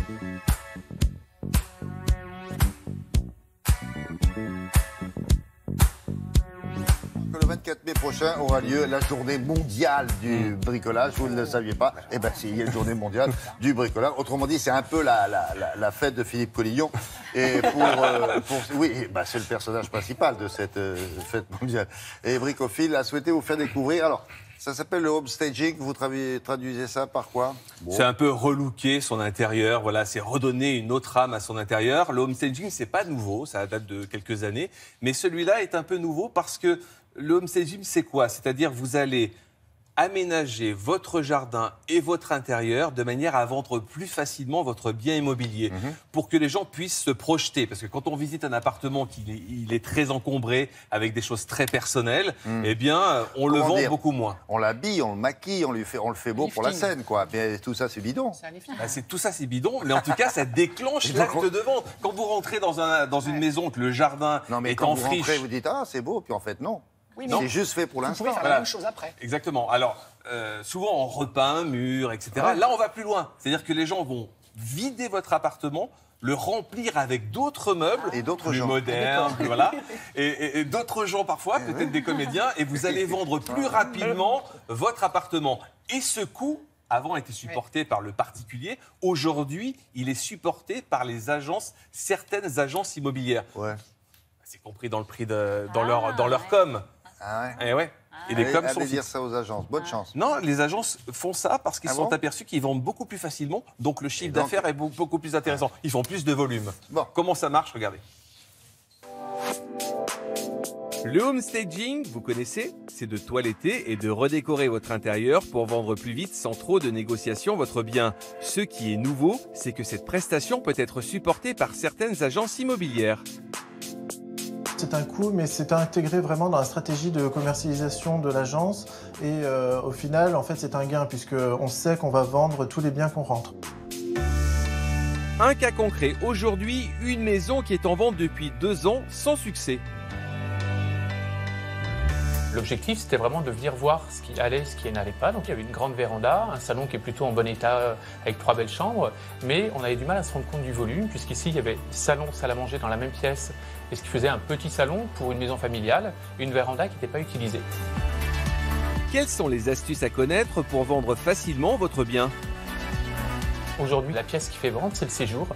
Le 24 mai prochain aura lieu la journée mondiale du bricolage. Vous ne le saviez pas? Eh bien, si, il y a une journée mondiale du bricolage. Autrement dit, c'est un peu la fête de Philippe Collignon. Et oui, bah, c'est le personnage principal de cette fête mondiale. Et Bricophile a souhaité vous faire découvrir. Alors, ça s'appelle le homestaging. Vous traduisez ça par quoi? Bon. C'est un peu relooker son intérieur. Voilà, c'est redonner une autre âme à son intérieur. Le homestaging, c'est pas nouveau. Ça date de quelques années. Mais celui-là est un peu nouveau parce que le homestaging, c'est quoi? C'est-à-dire vous allez aménager votre jardin et votre intérieur de manière à vendre plus facilement votre bien immobilier pour que les gens puissent se projeter. Parce que quand on visite un appartement qui est très encombré avec des choses très personnelles, eh bien, on le vend beaucoup moins. On l'habille, on le maquille, on le fait beau pour la scène, quoi. Mais tout ça, c'est bidon. Tout ça, c'est bidon, mais en tout cas, ça déclenche l'acte de vente. Quand vous rentrez dans une maison, que le jardin est en friche... Vous rentrez, vous dites, ah, c'est beau, puis en fait, non. Oui, c'est juste fait pour l'instant. Vous pouvez faire la même chose après. Exactement. Alors, souvent, on repeint un mur, etc. Ouais. Là, on va plus loin. C'est-à-dire que les gens vont vider votre appartement, le remplir avec d'autres meubles, et d'autres plus gens modernes, voilà, et d'autres gens parfois, peut-être des comédiens, et vous allez vendre plus rapidement votre appartement. Et ce coût, avant, était supporté par le particulier. Aujourd'hui, il est supporté par les agences, certaines agences immobilières. Ouais. C'est compris dans le prix dans leur com. Ah ouais. Et ouais. Et les coms sont dire ça aux agences. Bonne chance. Non, les agences font ça parce qu'ils sont aperçus qu'ils vendent beaucoup plus facilement, donc le chiffre d'affaires est beaucoup plus intéressant. Ils font plus de volume. Bon. Comment ça marche? Regardez. Le homestaging, vous connaissez, c'est de toiletter et de redécorer votre intérieur pour vendre plus vite sans trop de négociations votre bien. Ce qui est nouveau, c'est que cette prestation peut être supportée par certaines agences immobilières. C'est un coût, mais c'est intégré vraiment dans la stratégie de commercialisation de l'agence. Et au final, en fait, c'est un gain, puisqu'on sait qu'on va vendre tous les biens qu'on rentre. Un cas concret, aujourd'hui, une maison qui est en vente depuis 2 ans sans succès. L'objectif, c'était vraiment de venir voir ce qui allait, ce qui n'allait pas. Donc il y avait une grande véranda, un salon qui est plutôt en bon état avec 3 belles chambres, mais on avait du mal à se rendre compte du volume, puisqu'ici il y avait salon, salle à manger dans la même pièce, et ce qui faisait un petit salon pour une maison familiale, une véranda qui n'était pas utilisée. Quelles sont les astuces à connaître pour vendre facilement votre bien? Aujourd'hui, la pièce qui fait vendre, c'est le séjour.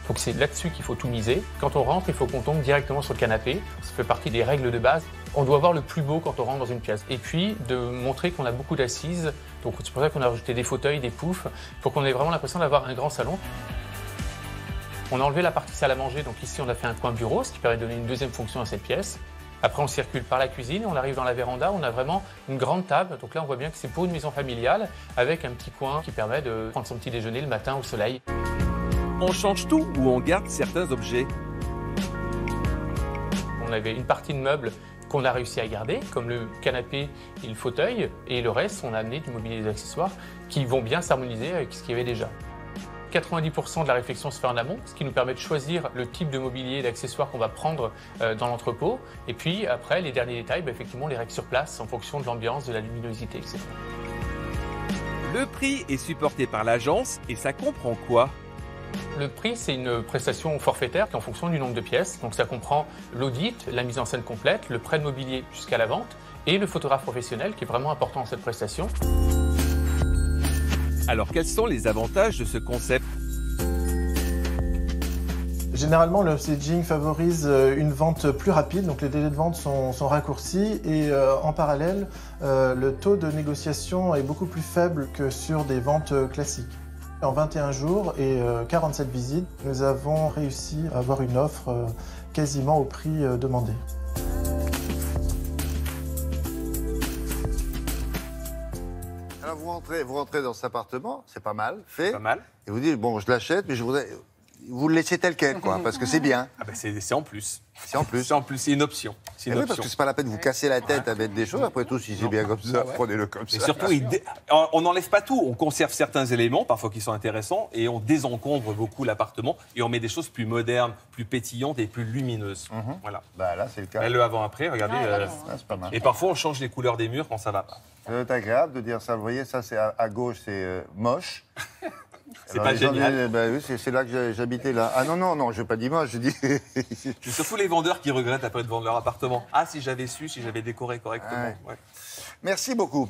Donc c'est là-dessus qu'il faut tout miser. Quand on rentre, il faut qu'on tombe directement sur le canapé. Ça fait partie des règles de base. On doit voir le plus beau quand on rentre dans une pièce. Et puis de montrer qu'on a beaucoup d'assises. Donc c'est pour ça qu'on a rajouté des fauteuils, des poufs, pour qu'on ait vraiment l'impression d'avoir un grand salon. On a enlevé la partie salle à manger. Donc ici, on a fait un coin bureau, ce qui permet de donner une deuxième fonction à cette pièce. Après, on circule par la cuisine, on arrive dans la véranda, on a vraiment une grande table. Donc là, on voit bien que c'est pour une maison familiale, avec un petit coin qui permet de prendre son petit déjeuner le matin au soleil. On change tout ou on garde certains objets? On avait une partie de meubles qu'on a réussi à garder, comme le canapé et le fauteuil, et le reste, on a amené du mobilier et des accessoires qui vont bien s'harmoniser avec ce qu'il y avait déjà. 90% de la réflexion se fait en amont, ce qui nous permet de choisir le type de mobilier et d'accessoires qu'on va prendre dans l'entrepôt. Et puis après, les derniers détails, effectivement, on les règle sur place en fonction de l'ambiance, de la luminosité, etc. Le prix est supporté par l'agence et ça comprend quoi? Le prix, c'est une prestation forfaitaire qui est en fonction du nombre de pièces. Donc ça comprend l'audit, la mise en scène complète, le prêt de mobilier jusqu'à la vente et le photographe professionnel qui est vraiment important dans cette prestation. Alors quels sont les avantages de ce concept? Généralement, le homestaging favorise une vente plus rapide, donc les délais de vente sont raccourcis et en parallèle, le taux de négociation est beaucoup plus faible que sur des ventes classiques. En 21 jours et 47 visites, nous avons réussi à avoir une offre quasiment au prix demandé. Alors vous rentrez dans cet appartement, c'est pas mal, fait. Pas mal. Et vous dites, bon, je l'achète, mais je voudrais... Vous le laissez tel quel, quoi, parce que c'est bien. Ah ben c'est en plus. C'est en plus. C'est en plus, c'est une option. C'est une oui, option. parce que c'est pas la peine de vous casser la tête à mettre des choses. Après tout, si c'est bien comme ça, prenez-le comme ça. Et surtout, on n'enlève pas tout. On conserve certains éléments, parfois qui sont intéressants, et on désencombre beaucoup l'appartement. Et on met des choses plus modernes, plus pétillantes et plus lumineuses. Voilà. Bah là, c'est le cas. Et le avant-après, regardez. C'est pas mal. Et parfois, on change les couleurs des murs quand ça va pas. C'est agréable de dire ça. Vous voyez, ça, c'est à gauche, c'est moche. C'est pas génial. Oui, c'est là que j'habitais là. Ah non, j'ai pas dit moi, je dis... C'est surtout les vendeurs qui regrettent après de vendre leur appartement. Ah, si j'avais su, si j'avais décoré correctement. Ouais. Ouais. Merci beaucoup.